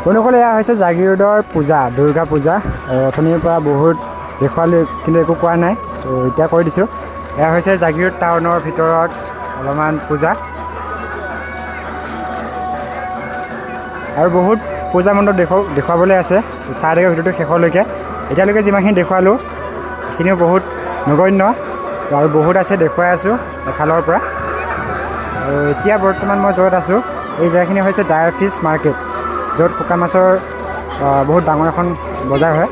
বন্ধুসকল এয়া হৈছে জাগিৰোডৰ পূজা দুৰ্গা পূজা অথনিৰ পৰা বহুত দেখুৱালোঁ কিন্তু একো কোৱা নাই তো এতিয়া কৈ দিছোঁ এয়া হৈছে জাগিৰোড টাউনৰ ভিতৰত অলপমান পূজা আৰু বহুত পূজা মণ্ডপ দেখুৱাবলৈ আছে চাই থাকে ভিডিঅ'টো শেষলৈকে এতিয়ালৈকে যিমানখিনি দেখুৱালোঁ সেইখিনিও বহুত নগণ্য আৰু বহুত আছে দেখুৱাই আছোঁ এফালৰ পৰা আৰু এতিয়া বৰ্তমান মই য'ত আছোঁ এই জেগাখিনি হৈছে ডায়াৰ ফিছ মাৰ্কেট য'ত শুকান মাছৰ বহুত ডাঙৰ এখন বজাৰ হয়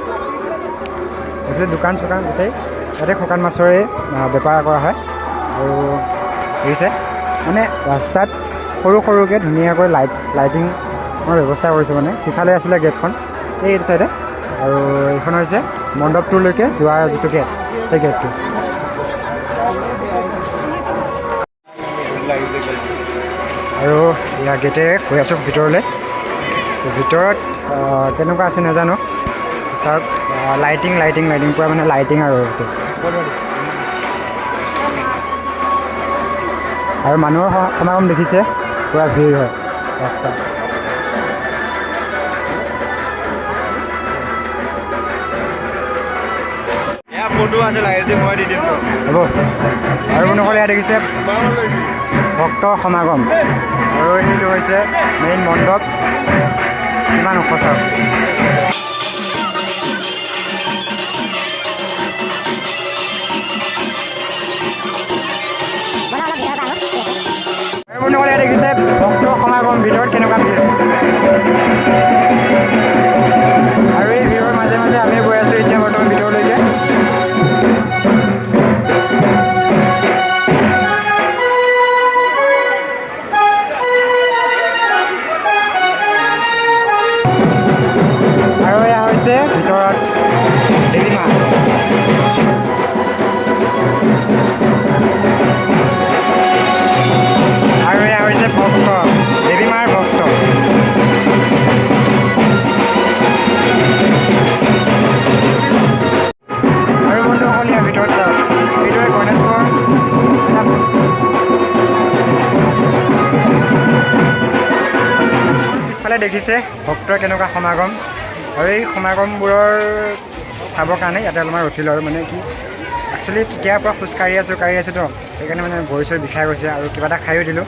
এইফালে দোকান চোকান গোটেই ইয়াতে শুকান মাছৰে বেপাৰ কৰা হয় আৰু দেখিছে মানে ৰাস্তাত সৰু সৰুকৈ ধুনীয়াকৈ লাইটিঙৰ ব্যৱস্থা কৰিছে মানে সিফালে আছিলে গেটখন এইটো চাইডে আৰু এইখন হৈছে মণ্ডপটোলৈকে যোৱা যিটো গেট সেই গেটটো আৰু ইয়াৰ গেটেৰে গৈ আছোঁ ভিতৰলৈ ভিতৰত কেনেকুৱা আছে নাজানো চাওক লাইটিং পূৰা মানে লাইটিং আৰু এইটো আৰু মানুহৰ সমাগম দেখিছে পূৰা ভিৰ হয় ৰাস্তাত হ'ব আৰু বন্ধুসকলে ইয়াত দেখিছে ভক্তৰ সমাগম আৰু সেইটো হৈছে মেইন মণ্ডপ কিমান ওখ চাওক বন্ধুসকলে ইয়াত দেখিছে ভক্তৰ সমাগম ভিতৰত কেনেকুৱা ভিৰ আৰু এই ভিৰৰ মাজে মাজে আমি গৈ আছোঁ এতিয়া বৰ্তমান ভিতৰলৈকে ভিতৰত দেৱী মা আৰু এয়া হৈছে ভক্ত দেৱী মাৰ ভক্ত আৰু বন্ধুসকল ইয়াৰ ভিতৰত চাওক এইদৰে গণেশৰ পিছফালে দেখিছে ভক্তৰ কেনেকুৱা সমাগম আৰু এই সমাগমবোৰৰ চাবৰ কাৰণে ইয়াতে অলপমান ৰখিলোঁ আৰু মানে কি একচুৱেলি তেতিয়াৰ পৰা খোজকাঢ়ি আছোঁ তো সেইকাৰণে মানে ভৰি চৰি বিষাই গৈছে আৰু কিবা এটা খায়ো দিলোঁ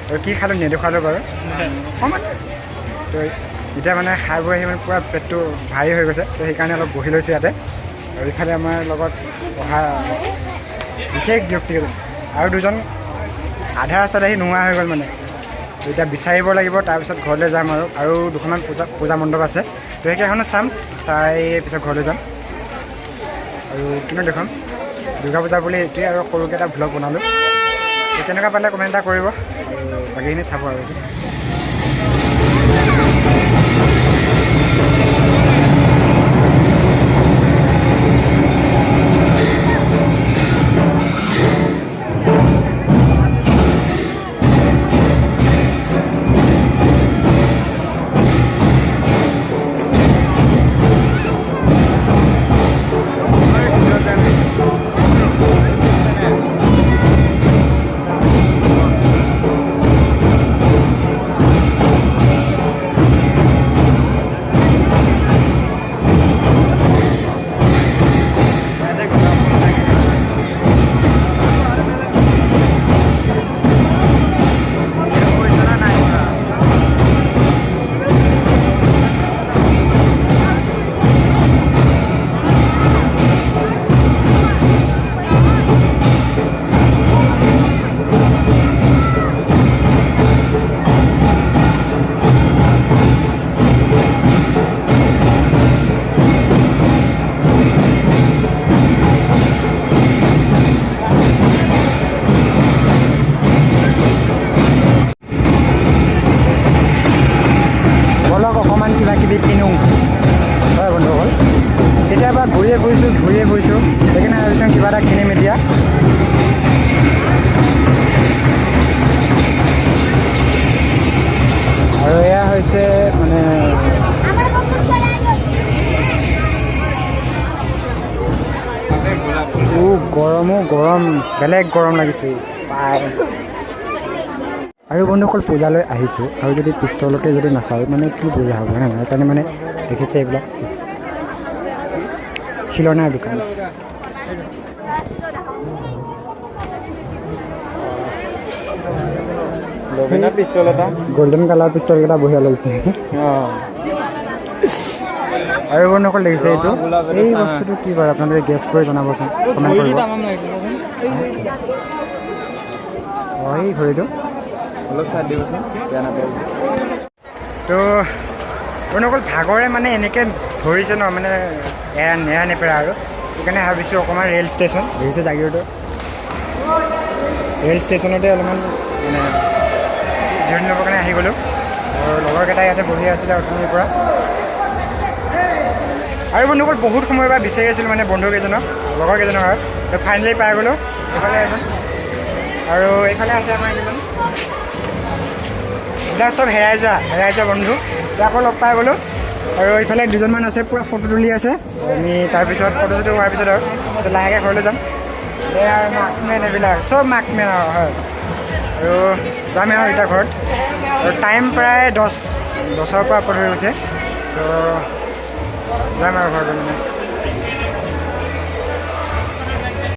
আৰু কি খালোঁ নেদেখুৱালোঁ বাৰু অকণমান তো এতিয়া মানে খাই বৈ আহি মানে পূৰা পেটটো ভাৰী হৈ গৈছে তো সেইকাৰণে অলপ বহি লৈছোঁ ইয়াতে আৰু ইফালে আমাৰ লগত অহা বিশেষ ব্যক্তি আৰু দুজন আধা ৰাস্তাত আহি নোহোৱা হৈ গ'ল মানে এতিয়া বিচাৰিব লাগিব তাৰপিছত ঘৰলৈ যাম আৰু দুখনমান পূজা মণ্ডপ আছে তো সেইকেইখনো চাই পিছত ঘৰলৈ যাম আৰু কিনো দেখোন দুৰ্গা পূজা বুলি এইটোৱে আৰু সৰুকৈ এটা ভ্লগ বনালোঁ কেনেকুৱা পালে কমেণ্ট এটা কৰিব আৰু বাকীখিনি চাব আৰু ঘূৰিয়ে ফুৰিছোঁ সেইকাৰণে ভাবিছোঁ কিবা এটা কিনিম এতিয়া। আৰু এয়া হৈছে মানে গৰম বেলেগ গৰম লাগিছে পাই। আৰু বন্ধুসকল পূজালৈ আহিছোঁ আৰু যদি পিষ্টলতে যদি নাচাওঁ মানে কি পূজা হ'ব হয় নহয়, সেইকাৰণে মানে দেখিছে এইবিলাক খিলনাৰ দোকান। পিষ্টল এটা গল্ডেন কালাৰ পিষ্টল কেইটা বঢ়িয়া লাগিছে। আৰু বন্ধুসকল দেখিছে এইটো এই বস্তুটো কি বাৰু আপোনালোকে গেছ কৰি জনাবচোন কমেণ্ট কৰিব। অঁ এই ঘড়ীটো অলপ চাই দিবচোন বেয়া নাপাব। তো বন্ধুসকল ভাগৰে মানে এনেকৈ ধৰিছে ন মানে নেৰা নেপেৰা আৰু সেইকাৰণে ভাবিছোঁ অকণমান ৰেল ষ্টেচন দেখিছে জাগিৰোডৰ ৰেল ষ্টেচনতে অলপমান মানে জিৰণি ল'বৰ কাৰণে আহি গ'লোঁ। আৰু লগৰকেইটা ইয়াতে বহি আছিলে অথনিৰ পৰা। আৰু বন্ধুসকল বহুত সময়ৰ পৰা বিচাৰি আছিলোঁ মানে বন্ধুকেইজনক লগৰকেইজনক আৰু তো ফাইনেলি পাই গ'লোঁ। এইফালে এজন আৰু এইফালে আছে আমাৰ এজন, এইবিলাক চব হেৰাই যোৱা বন্ধু আকৌ লগ পাই গ'লোঁ। আৰু এইফালে দুজনমান আছে পূৰা ফটো তুলি আছে। আমি তাৰপিছত ফটো চটো হোৱাৰ পিছত আৰু লাহেকৈ ঘৰলৈ যাম। এই আৰু মাৰ্ক্সমেন এইবিলাক চব মাৰ্ক্সমেন আৰু হয়। আৰু যাম আৰু এতিয়া ঘৰত আৰু টাইম প্ৰায় 10ৰ পৰা ওপৰত হৈ গৈছে। ত' যাম আৰু ঘৰত মানে